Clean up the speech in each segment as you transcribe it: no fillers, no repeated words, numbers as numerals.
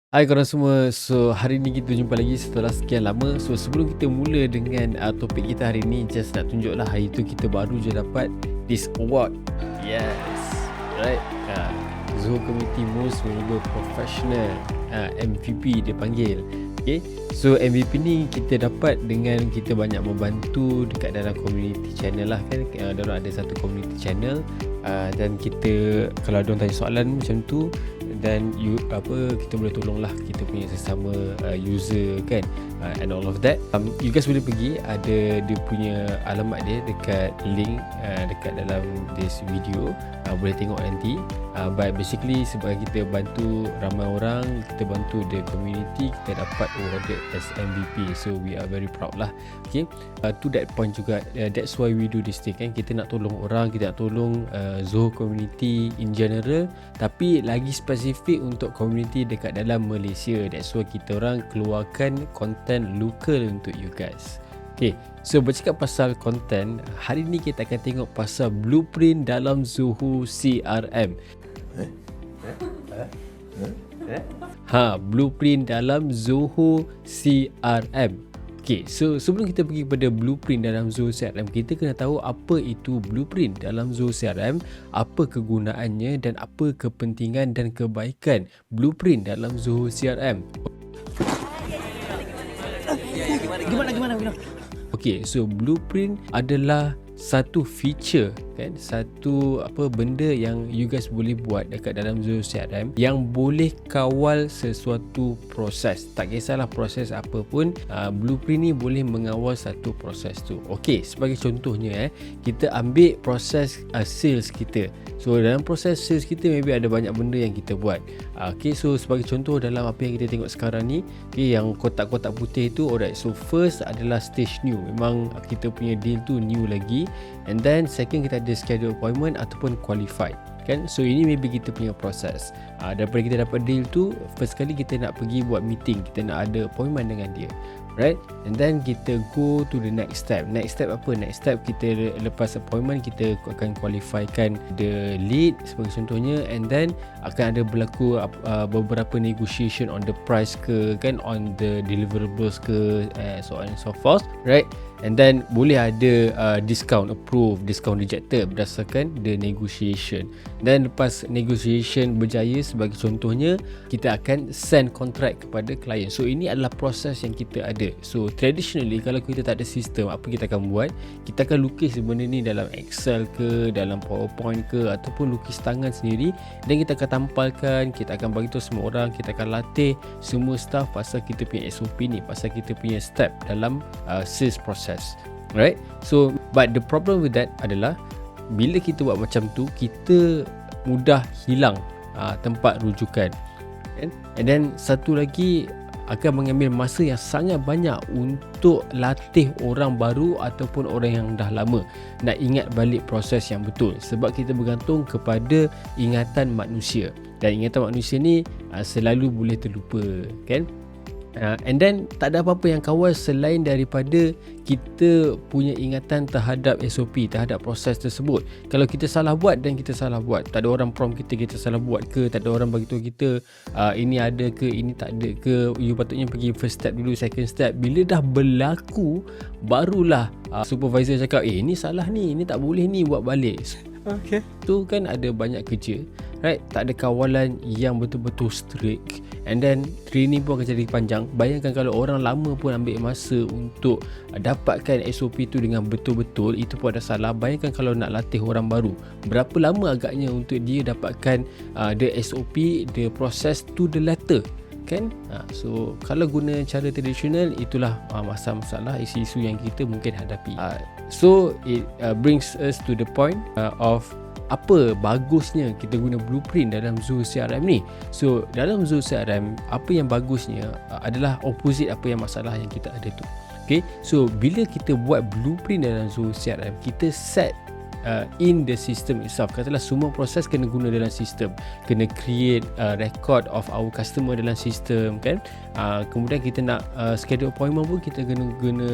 Hai korang semua. So hari ni kita jumpa lagi setelah sekian lama. So sebelum kita mula dengan topik kita hari ni, just nak tunjuk lah hari tu kita baru je dapat this award. Yes, right. Zoho Community Most Valuable Professional, MVP dia panggil. Okay, so MVP ni kita dapat dengan kita banyak membantu dekat dalam community channel lah kan. Diorang ada satu community channel, dan kita kalau diorang tanya soalan macam tu, dan kita boleh tolong lah kita punya sesama user kan, and all of that. You guys boleh pergi, ada dia punya alamat dia dekat link dekat dalam this video, boleh tengok nanti. But basically sebab kita bantu ramai orang, kita bantu the community, kita dapat awarded as MVP. So we are very proud lah. Okay, to that point juga, that's why we do this thing kan. Kita nak tolong orang, kita nak tolong Zoho community in general, tapi lagi spesifik untuk community dekat dalam Malaysia. That's why kita orang keluarkan content local untuk you guys. Okay, so bercakap pasal content, hari ni kita akan tengok pasal blueprint dalam Zoho CRM. Blueprint dalam Zoho CRM. Okay, so sebelum kita pergi kepada blueprint dalam Zoho CRM, kita kena tahu apa itu blueprint dalam Zoho CRM, apa kegunaannya dan apa kepentingan dan kebaikan blueprint dalam Zoho CRM. Gimana? Okay, so blueprint adalah satu feature kan, satu benda yang you guys boleh buat dekat dalam Zoho CRM yang boleh kawal sesuatu proses. Tak kisahlah proses apa pun, blueprint ni boleh mengawal satu proses tu. Okay, sebagai contohnya kita ambil proses sales kita. So dalam proses sales kita maybe ada banyak benda yang kita buat. Okay, so sebagai contoh dalam apa yang kita tengok sekarang ni, okay, yang kotak-kotak putih tu, alright, so first adalah stage new. Memang kita punya deal tu new lagi. And then second, kita ada schedule appointment ataupun qualified kan. So ini maybe kita punya proses. Daripada kita dapat deal tu, first kali kita nak pergi buat meeting, kita nak ada appointment dengan dia, right? And then kita go to the next step. Next step apa? Next step kita lepas appointment, kita akan qualifykan the lead sebagai contohnya, and then akan ada berlaku beberapa negotiation on the price ke kan, on the deliverables ke, so on and so forth, right? And then boleh ada discount approved, discount rejected berdasarkan the negotiation. Dan lepas negotiation berjaya sebagai contohnya, kita akan send contract kepada klien. So ini adalah proses yang kita ada. So traditionally kalau kita tak ada sistem, apa kita akan buat? Kita akan lukis benda ni dalam Excel ke, dalam PowerPoint ke, ataupun lukis tangan sendiri, dan kita akan tampalkan, kita akan bagi tahu semua orang, kita akan latih semua staff pasal kita punya SOP ni, pasal kita punya step dalam sales process. Right? So but the problem with that adalah bila kita buat macam tu, kita mudah hilang tempat rujukan, and then satu lagi akan mengambil masa yang sangat banyak untuk latih orang baru ataupun orang yang dah lama nak ingat balik proses yang betul, sebab kita bergantung kepada ingatan manusia, dan ingatan manusia ni selalu boleh terlupa kan. And then tak ada apa-apa yang kawal selain daripada kita punya ingatan terhadap SOP, terhadap proses tersebut. Kalau kita salah buat dan kita salah buat, tak ada orang prompt kita salah buat ke, tak ada orang bagi tahu kita ini ada ke, ini tak ada ke, you patutnya pergi first step dulu, second step. Bila dah berlaku, barulah supervisor cakap ini salah ni, ini tak boleh ni, buat balik. Okay, tu kan ada banyak kerja, right? Tak ada kawalan yang betul-betul strict, and then training pun akan jadi panjang. Bayangkan kalau orang lama pun ambil masa untuk dapatkan SOP tu dengan betul-betul, itu pun ada salah. Bayangkan kalau nak latih orang baru, berapa lama agaknya untuk dia dapatkan the SOP, the process to the letter kan. So kalau guna cara tradisional, itulah masalah-masalah, isu-isu yang kita mungkin hadapi. So it brings us to the point of apa bagusnya kita guna blueprint dalam Zoho CRM ni. So dalam Zoho CRM, apa yang bagusnya adalah opposite apa yang masalah yang kita ada tu. Okay, so bila kita buat blueprint dalam Zoho CRM, kita set in the system itself. Katalah semua proses kena guna dalam sistem, kena create record of our customer dalam sistem kan. Kemudian kita nak schedule appointment pun kita kena guna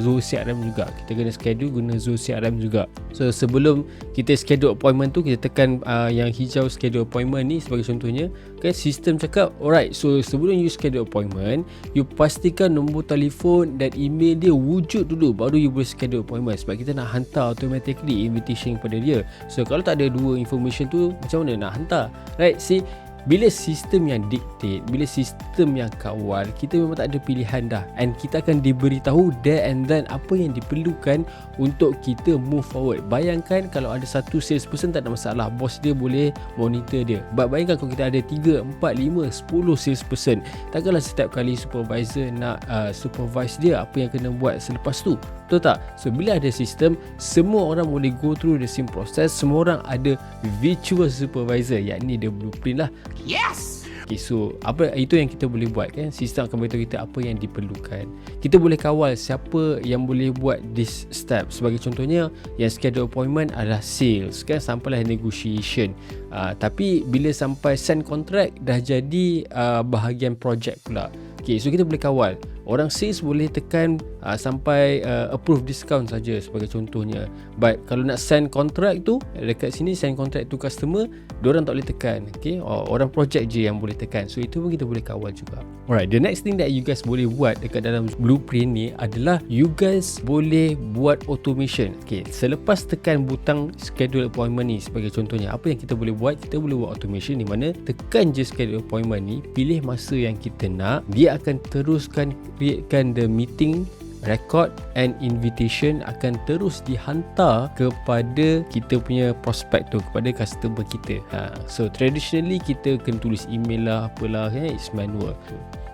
Zoho CRM juga, kita kena schedule guna Zoho CRM juga. So sebelum kita schedule appointment tu, kita tekan yang hijau schedule appointment ni sebagai contohnya. Okay, sistem cakap alright, so sebelum you schedule appointment, you pastikan nombor telefon dan email dia wujud dulu, baru you boleh schedule appointment. Sebab kita nak hantar automatically invitation kepada dia. So kalau tak ada dua information tu, macam mana nak hantar? Right, see, bila sistem yang dictate, bila sistem yang kawal, kita memang tak ada pilihan dah, and kita akan diberitahu there and then apa yang diperlukan untuk kita move forward. Bayangkan kalau ada satu salesperson, tak ada masalah, bos dia boleh monitor dia. But bayangkan kalau kita ada 3, 4, 5, 10 salesperson, takkanlah setiap kali supervisor nak supervise dia apa yang kena buat selepas tu. Betul tak? So bila ada sistem, semua orang boleh go through the same process, semua orang ada virtual supervisor, yakni the blueprint lah. Yes! Okay, so apa itu yang kita boleh buat kan? Sistem akan beritahu kita apa yang diperlukan. Kita boleh kawal siapa yang boleh buat this step. Sebagai contohnya, yang schedule appointment adalah sales kan, sampailah negotiation. Tapi bila sampai sign contract, dah jadi bahagian project pula. Okay, so kita boleh kawal. Orang sales boleh tekan sampai approve discount saja sebagai contohnya. But kalau nak sign contract tu, dekat sini sign contract to customer, diorang tak boleh tekan. Okay, orang project je yang boleh tekan. So itu pun kita boleh kawal juga. Alright, the next thing that you guys boleh buat dekat dalam blueprint ni adalah you guys boleh buat automation. Okay, selepas tekan butang schedule appointment ni sebagai contohnya, apa yang kita boleh buat? Kita boleh buat automation di mana tekan je schedule appointment ni, pilih masa yang kita nak, dia akan teruskan createkan the meeting record and invitation, akan terus dihantar kepada kita punya prospect tu, kepada customer kita. So traditionally kita kena tulis email lah, apalah kan, it's manual.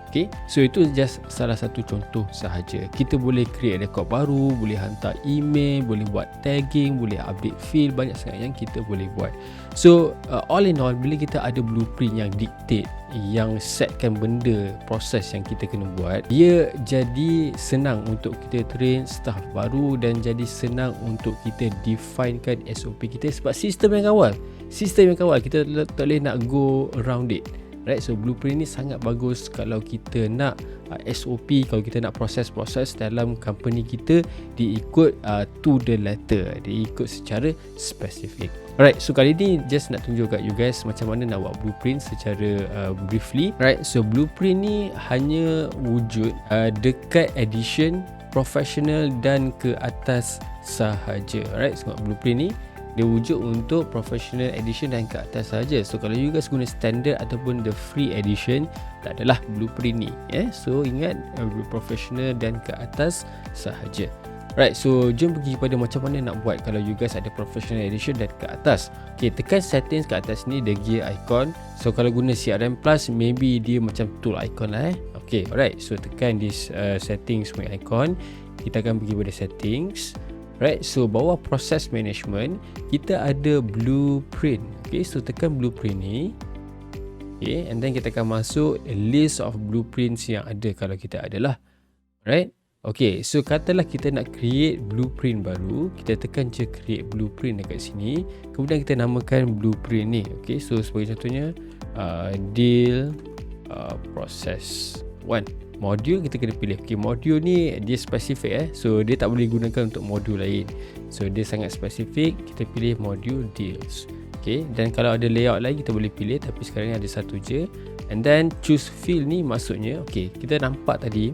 Okay, so itu just salah satu contoh sahaja. Kita boleh create record baru, boleh hantar email, boleh buat tagging, boleh update field, banyak sangat yang kita boleh buat. So all in all, bila kita ada blueprint yang dictate, yang setkan benda, proses yang kita kena buat, dia jadi senang untuk kita train staff baru, dan jadi senang untuk kita definekan SOP kita, sebab sistem yang kawal. Sistem yang kawal, kita tak boleh nak go around it. Right, so blueprint ni sangat bagus kalau kita nak SOP, kalau kita nak proses-proses dalam company kita diikut to the letter, diikut secara spesifik. Alright, so kali ni just nak tunjuk kat you guys macam mana nak buat blueprint secara briefly. Right, so blueprint ni hanya wujud dekat edition professional dan ke atas sahaja. Alright, so blueprint ni dia wujud untuk professional edition dan ke atas saja. So kalau you guys guna standard ataupun the free edition, tak adalah blueprint ni. So ingat professional dan ke atas sahaja. Right, so jom pergi kepada macam mana nak buat kalau you guys ada professional edition dan ke atas. Okay, tekan settings ke atas ni, the gear icon. So kalau guna CRM Plus, maybe dia macam tool icon lah. Okay, alright, so tekan this settings punya icon. Kita akan pergi pada settings. Right, so bawah process management, kita ada blueprint. Okay, so tekan blueprint ni. Okay, and then kita akan masuk a list of blueprints yang ada kalau kita adalah. Right, okay, so katalah kita nak create blueprint baru, kita tekan je create blueprint dekat sini. Kemudian kita namakan blueprint ni. Okay, so sebagai contohnya deal process 1. Modul kita kena pilih. Okay, modul ni dia spesifik so dia tak boleh gunakan untuk modul lain. So dia sangat spesifik, kita pilih modul deals. Okay, dan kalau ada layout lain kita boleh pilih, tapi sekarang ni ada satu je. And then choose field ni maksudnya, okay, kita nampak tadi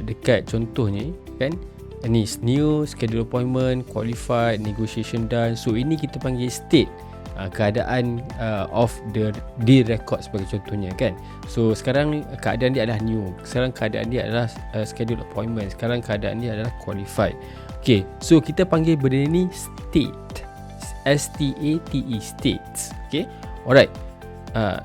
dekat contoh ni kan, ni new, schedule appointment, qualified, negotiation done. So ini kita panggil state, keadaan of the record sebagai contohnya kan. So sekarang keadaan dia adalah new, sekarang keadaan dia adalah schedule appointment, sekarang keadaan dia adalah qualified. Okay, so kita panggil benda ni state, S-T-A-T-E, states. Okay, alright.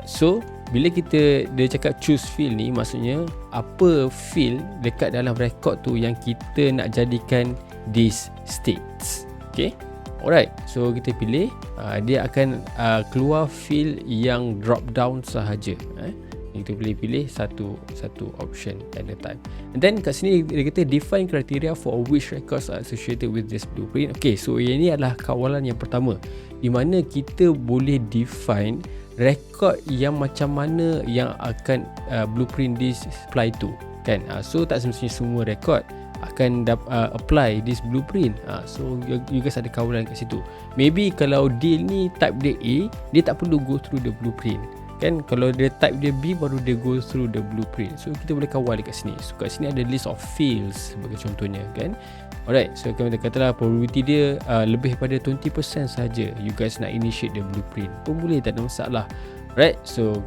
So bila dia cakap choose field ni, maksudnya apa field dekat dalam record tu yang kita nak jadikan these states. Okay, alright, so kita pilih, dia akan keluar field yang drop down sahaja. Kita pilih satu option at a time. And then kat sini dia kata define criteria for which records are associated with this blueprint. Okay, so ini adalah kawalan yang pertama, di mana kita boleh define record yang macam mana yang akan blueprint this apply to kan. So tak semestinya semua record akan apply this blueprint. So you guys ada kawalan kat situ. Maybe kalau deal ni type dia A, dia tak perlu go through the blueprint kan. Kalau dia type dia B, baru dia go through the blueprint. So kita boleh kawal dekat sini. So kat sini ada list of fields sebagai contohnya kan. Alright, so kita katalah probability dia lebih pada 20% saja you guys nak initiate the blueprint pun boleh, tak ada masalah. Alright, so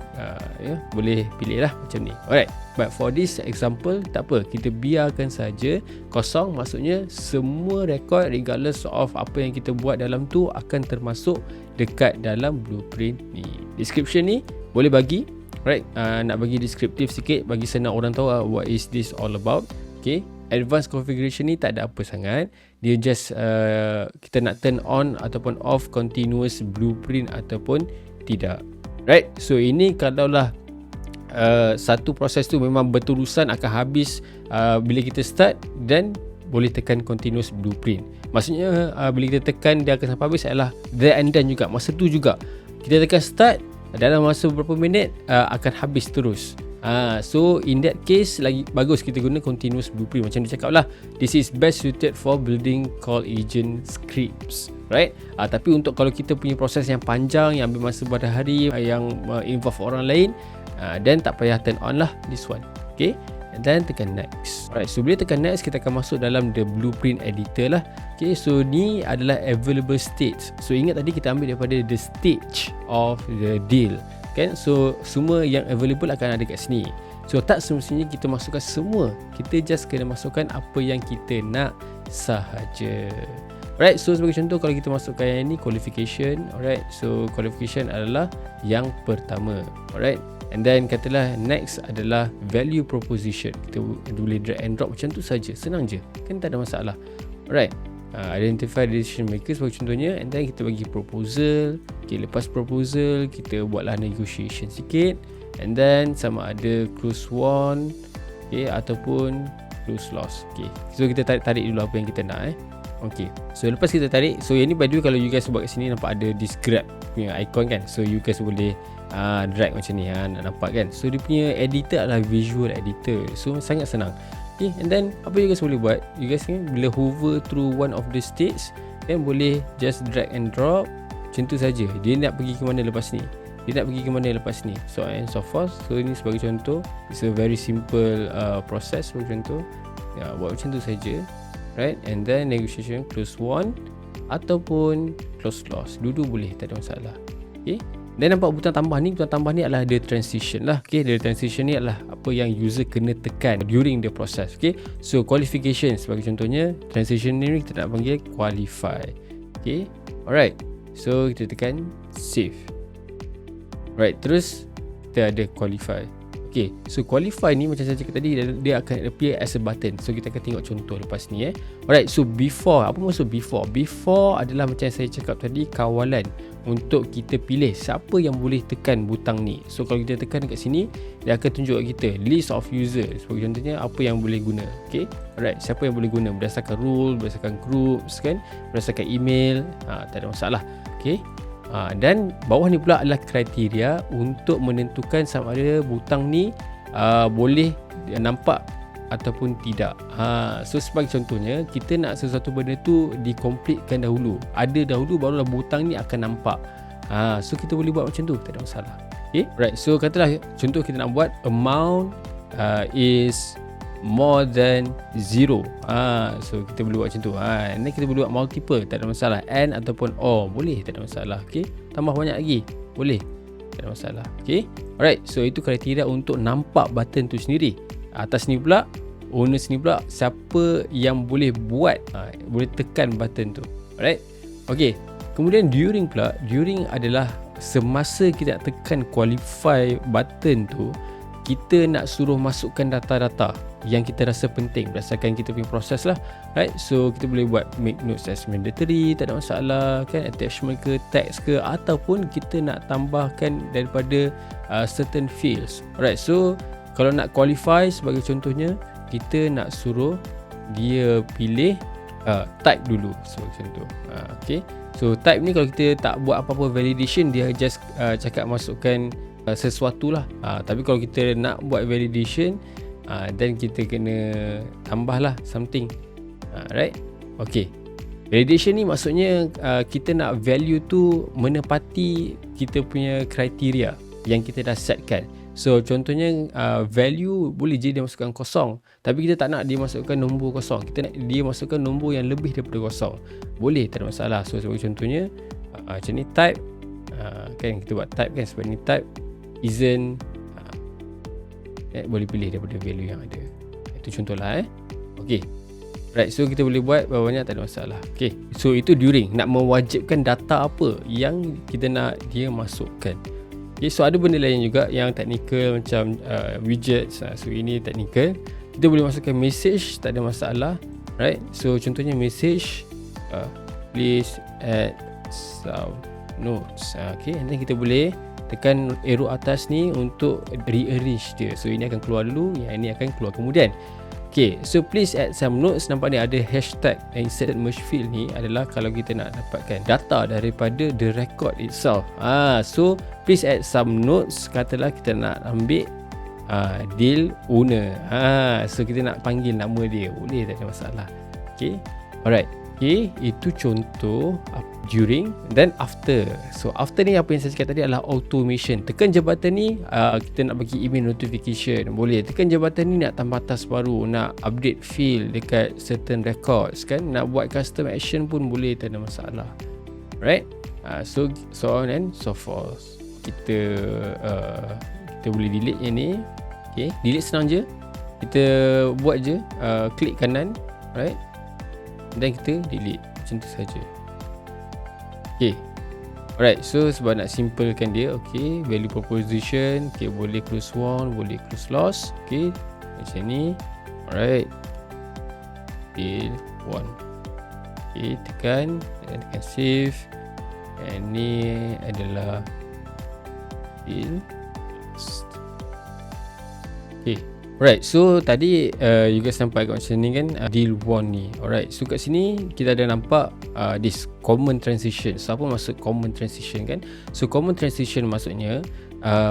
boleh pilih lah macam ni. Alright, but for this example tak apa, kita biarkan saja kosong. Maksudnya semua record regardless of apa yang kita buat dalam tu akan termasuk dekat dalam blueprint ni. Description ni boleh bagi, right? Nak bagi deskriptif sikit, bagi senang orang tahu what is this all about. Okay, advanced configuration ni tak ada apa sangat. Dia just kita nak turn on ataupun off continuous blueprint ataupun tidak. Right, so ini kalaulah satu proses tu memang berterusan akan habis bila kita start, dan boleh tekan continuous blueprint. Maksudnya bila kita tekan dia akan sampai habis adalah there and then juga, masa tu juga. Kita tekan start, dalam masa beberapa minit akan habis terus. So in that case lagi bagus kita guna continuous blueprint. Macam dia cakap lah, this is best suited for building call agent scripts, right? Tapi untuk kalau kita punya proses yang panjang, yang ambil masa berhari, yang involve orang lain, then tak payah turn on lah this one. Okay, and then tekan next. Alright, so bila tekan next, kita akan masuk dalam the blueprint editor lah. Okay, so ni adalah available states. So ingat tadi kita ambil daripada the stage of the deal kan. So semua yang available akan ada kat sini. So tak semestinya kita masukkan semua, kita just kena masukkan apa yang kita nak sahaja. Alright, so sebagai contoh kalau kita masukkan yang ni qualification. Alright, so qualification adalah yang pertama. Alright, and then katalah next adalah value proposition. Kita boleh drag and drop macam tu saja, senang je kan, tak ada masalah. Alright, identify decision maker sebagai contohnya, and then kita bagi proposal. Okay, lepas proposal kita buatlah negotiation sikit, and then sama ada close won, okay, ataupun close loss. Okay, so kita tarik dulu apa yang kita nak. Okay, so lepas kita tarik, so yang ni by the way kalau you guys buat kat sini nampak ada this grab punya icon kan. So you guys boleh drag macam ni, nak nampak kan. So dia punya editor adalah visual editor, so sangat senang. Okay, and then apa you guys boleh buat, you guys ni bila hover through one of the states kan, boleh just drag and drop macam tu saja. Dia nak pergi ke mana lepas ni, dia nak pergi ke mana lepas ni, so and so forth. So ini sebagai contoh, it's a very simple process. Sebagai contoh, buat macam tu saja, right? And then negotiation close won ataupun close loss, dua-dua boleh, tak ada masalah. Okay, dan nampak butang tambah ni, butang tambah ni adalah the transition lah. Okay, the transition ni adalah apa yang user kena tekan during the process. Okay, so qualification sebagai contohnya, transition ni kita nak panggil qualify. Okay, alright, so kita tekan save. Right, terus kita ada qualify. Okay, so qualify ni macam saya cakap tadi, dia akan appear as a button. So kita akan tengok contoh lepas ni. Alright, so before, apa maksud before? Before adalah macam saya cakap tadi, kawalan untuk kita pilih siapa yang boleh tekan butang ni. So kalau kita tekan dekat sini, dia akan tunjuk kita list of user. Sebagai contohnya apa yang boleh guna. Okay, alright, siapa yang boleh guna berdasarkan rule, berdasarkan groups kan, berdasarkan email, tak ada masalah. Okay, dan bawah ni pula adalah kriteria untuk menentukan sama ada butang ni boleh nampak ataupun tidak. So sebagai contohnya, kita nak sesuatu benda tu dikomplitkan dahulu, ada dahulu, barulah butang ni akan nampak. So kita boleh buat macam tu, tak ada masalah. Okay, right, so katalah contoh kita nak buat amount is more than 0. So kita boleh buat macam tu. And then kita boleh buat multiple, tak ada masalah. And ataupun or, boleh, tak ada masalah. Okay, tambah banyak lagi, boleh, tak ada masalah. Okay, alright, so itu kriteria untuk nampak button tu sendiri. Atas ni pula, owner sini pula, siapa yang boleh buat, boleh tekan button tu. Alright, okay. Kemudian during pula, during adalah semasa kita nak tekan qualify button tu, kita nak suruh masukkan data-data yang kita rasa penting berdasarkan kita punya proses lah, right? So kita boleh buat make notes as mandatory, tak ada masalah kan, attachment ke, text ke, ataupun kita nak tambahkan daripada certain fields. Alright, so kalau nak qualify sebagai contohnya, kita nak suruh dia pilih type dulu sebagai contoh. Okay, so type ni kalau kita tak buat apa-apa validation, dia just cakap masukkan sesuatu lah. Tapi kalau kita nak buat validation, then kita kena tambah lah something. Right, okay. Validation ni maksudnya kita nak value tu menepati kita punya kriteria. yang kita dah setkan. So contohnya value boleh je dia masukkan kosong, tapi kita tak nak dia masukkan nombor kosong, kita nak dia masukkan nombor yang lebih daripada kosong. Boleh, tak ada masalah. So sebagai contohnya macam ni, type kan kita buat type kan, sebab ni type isn't boleh pilih daripada value yang ada. Itu contohlah Okay, right, so kita boleh buat berapa banyak, tak ada masalah. Okay, so itu during nak mewajibkan data apa yang kita nak dia masukkan. Okay, so ada benda lain juga yang technical macam widgets. So ini technical. Kita boleh masukkan message, tak ada masalah. Right, so contohnya message please add some notes. Okay, and then kita boleh tekan arrow atas ni untuk rearrange dia. So ini akan keluar dulu, yang ini akan keluar kemudian. Okay, so please add some notes. Nampak ni ada hashtag inserted merge field ni adalah kalau kita nak dapatkan data daripada the record itself. So please add some notes, katalah kita nak ambil deal owner. So kita nak panggil nama dia, boleh, tak ada masalah. Okay, alright. Okay, itu contoh during dan after. So after ni apa yang saya cakap tadi adalah automation. Tekan jabatan ni kita nak bagi email notification, boleh. Tekan jabatan ni nak tambah task baru, nak update field dekat certain records kan, nak buat custom action pun boleh, tak ada masalah. Right, so on and so forth. Kita boleh delete yang ni. Okay, delete senang je, kita buat je klik kanan, right, dan kita delete macam tu saja. Okay, alright, so sebab nak simplekan dia, okay, value proposition, okay, boleh close one, boleh close loss, okay, macam ni. Alright, deal one. Okay, tekan save, and ni adalah deal last. Okay, alright, so tadi you guys nampak kat macam ni kan, deal one ni. Alright, so kat sini kita ada nampak this common transition. So apa maksud common transition kan? So common transition maksudnya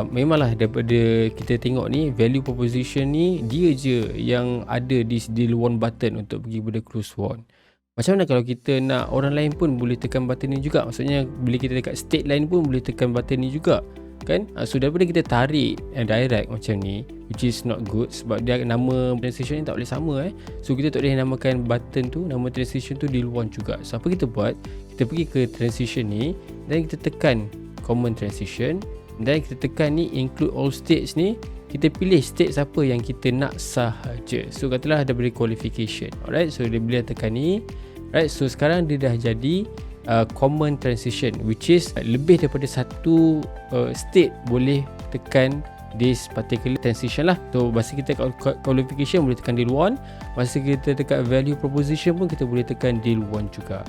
memanglah daripada kita tengok ni, value proposition ni dia je yang ada this deal one button untuk pergi pada close one. Macam mana kalau kita nak orang lain pun boleh tekan button ni juga? Maksudnya bila kita dekat state lain pun boleh tekan button ni juga kan? So daripada kita tarik direct macam ni, which is not good, sebab dia nama transition ni tak boleh sama So kita tak boleh namakan button tu, nama transition tu deal one juga. So apa kita buat, kita pergi ke transition ni dan kita tekan common transition, dan kita tekan ni include all states ni, kita pilih state siapa yang kita nak sahaja. So katalah ada beri qualification. Alright, so dia bila tekan ni, right, so sekarang dia dah jadi common transition, which is lebih daripada satu state boleh tekan this particular transition lah. So masa kita qualification boleh tekan deal one, masa kita tekan value proposition pun kita boleh tekan deal one juga.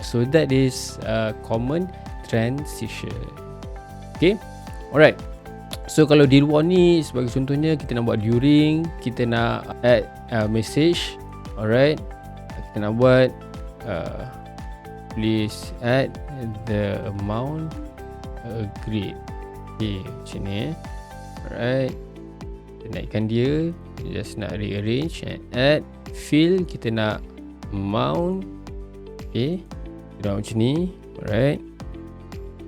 So that is common transition. Okay, alright. So kalau deal one ni sebagai contohnya kita nak buat during, kita nak add message. Alright, kita nak buat please add the amount agreed. Okay, macam ni Alright, kita naikkan dia, just nak rearrange and add field, kita nak amount. Okay, kita macam ni. Alright,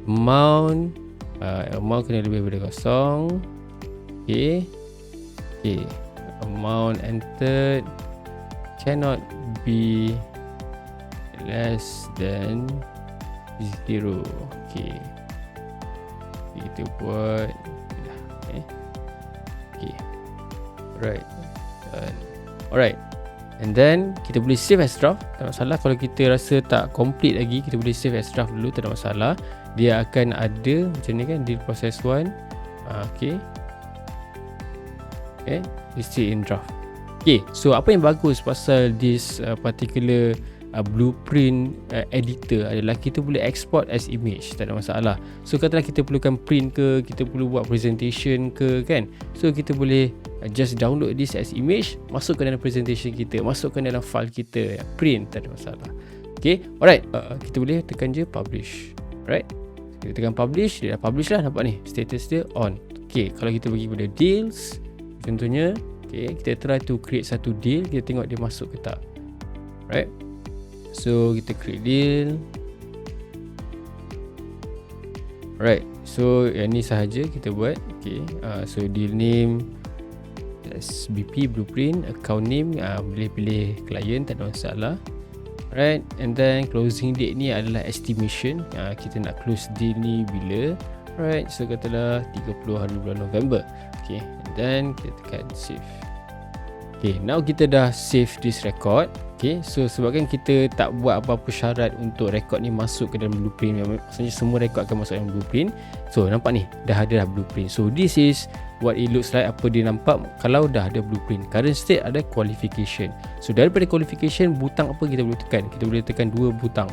amount kena lebih daripada kosong. Okay, amount entered cannot be less than 0. Okay, kita buat okay, alright, alright, and then kita boleh save as draft, tak masalah. Kalau kita rasa tak complete lagi, kita boleh save as draft dulu, tak ada masalah. Dia akan ada macam ni kan, deal process 1. Okay, still in draft. Okay, so apa yang bagus pasal this particular blueprint editor adalah kita boleh export as image, tak ada masalah. So katalah kita perlukan print ke, kita perlu buat presentation ke kan, so kita boleh just download this as image, masukkan dalam presentation kita, masukkan dalam file kita, print, tak ada masalah. Okay, alright, kita boleh tekan je publish. Alright, kita tekan publish, dia dah publish lah, nampak ni status dia on. Okay, kalau kita pergi pada deals contohnya, okay, kita try to create satu deal, kita tengok dia masuk ke tak. Right, so kita create deal. Alright, so yang ni sahaja kita buat. Okay, so deal name SBP Blueprint, account name boleh pilih client, tak ada masalah. Alright, and then closing date ni adalah estimation, kita nak close deal ni bila. Alright, so katalah 30 hari bulan November. Okay, and then kita tekan save. Okay, now kita dah save this record. Okay, so sebabkan kita tak buat apa-apa syarat untuk rekod ni masuk ke dalam blueprint, maksudnya semua rekod akan masuk dalam blueprint. So nampak ni, dah ada dah blueprint. So this is what it looks like, apa dia nampak kalau dah ada blueprint. Current state ada qualification. So daripada qualification, butang apa kita boleh tekan? Kita boleh tekan dua butang,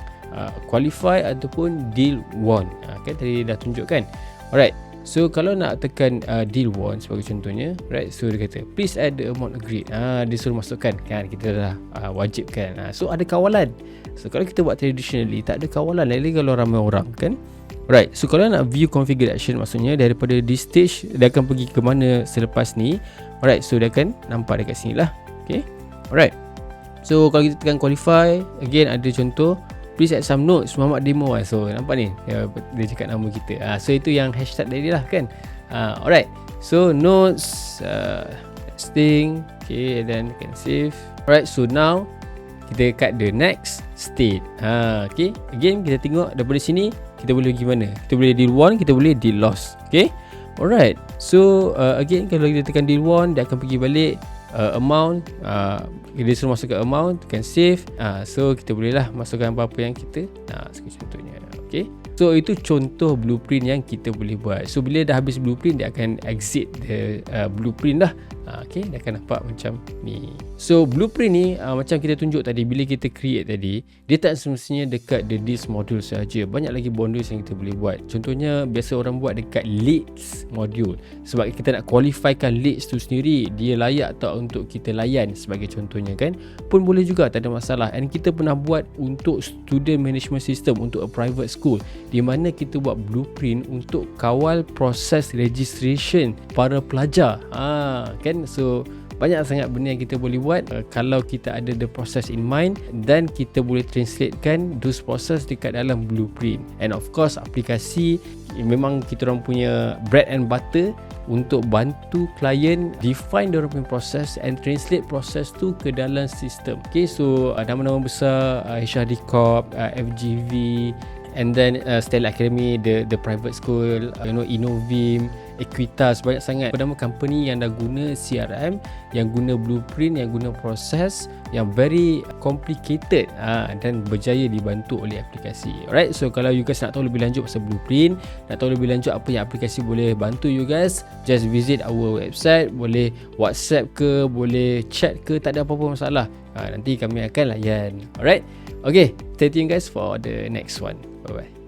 qualify ataupun deal won. Kan tadi dah tunjukkan. Alright, so kalau nak tekan deal won sebagai contohnya, right, so dia kata please add the amount agreed. Dia suruh masukkan, kan, kita dah wajibkan. So ada kawalan. So kalau kita buat traditionally, tak ada kawalan lagi kalau ramai orang, kan. Right, so kalau nak view configuration, maksudnya daripada this stage dia akan pergi ke mana selepas ni. Alright, so dia akan nampak dekat sini lah. Okay, alright, so kalau kita tekan qualify, again ada contoh, please add some notes Muhammad Demo. So nampak ni, dia cakap nama kita. So itu yang hashtag tadi lah, kan. Alright, so notes, testing. Okay, and then can save. Alright, so now kita kat the next state. Okay, again kita tengok daripada sini kita boleh pergi mana. Kita boleh deal won, kita boleh deal loss. Okay, alright, so again kalau kita tekan deal won, dia akan pergi balik amount, dia suruh masukkan amount, tekan save. So kita boleh lah masukkan apa-apa yang kita nak, sebagai contohnya. Okay, so itu contoh blueprint yang kita boleh buat. So bila dah habis blueprint, dia akan exit the blueprint lah. Okay, dia akan nampak macam ni. So blueprint ni macam kita tunjuk tadi, bila kita create tadi, dia tak semestinya dekat the deals module sahaja. Banyak lagi modules yang kita boleh buat. Contohnya biasa orang buat dekat leads module, sebab kita nak qualifykan leads tu sendiri, dia layak tak untuk kita layan, sebagai contohnya, kan. Pun boleh juga, tak ada masalah. And kita pernah buat untuk student management system, untuk a private school, di mana kita buat blueprint untuk kawal proses registration para pelajar. Kan, so banyak sangat benda yang kita boleh buat kalau kita ada the process in mind, dan kita boleh translatekan those process dekat dalam blueprint. And of course aplikasi memang kita orang punya bread and butter untuk bantu klien define diorang punya proses and translate proses tu ke dalam sistem. Okay, so nama-nama besar, HRD Corp, FGV, and then Stella Academy, the private school, Innovim, Equitas, banyak sangat nama company yang dah guna CRM, yang guna blueprint, yang guna proses yang very complicated, dan berjaya dibantu oleh aplikasi. Alright, so kalau you guys nak tahu lebih lanjut pasal blueprint, nak tahu lebih lanjut apa yang aplikasi boleh bantu you guys, just visit our website. Boleh WhatsApp ke, boleh chat ke, tak ada apa-apa masalah. Nanti kami akan layan. Alright, okay, stay tuned guys for the next one. Bye bye.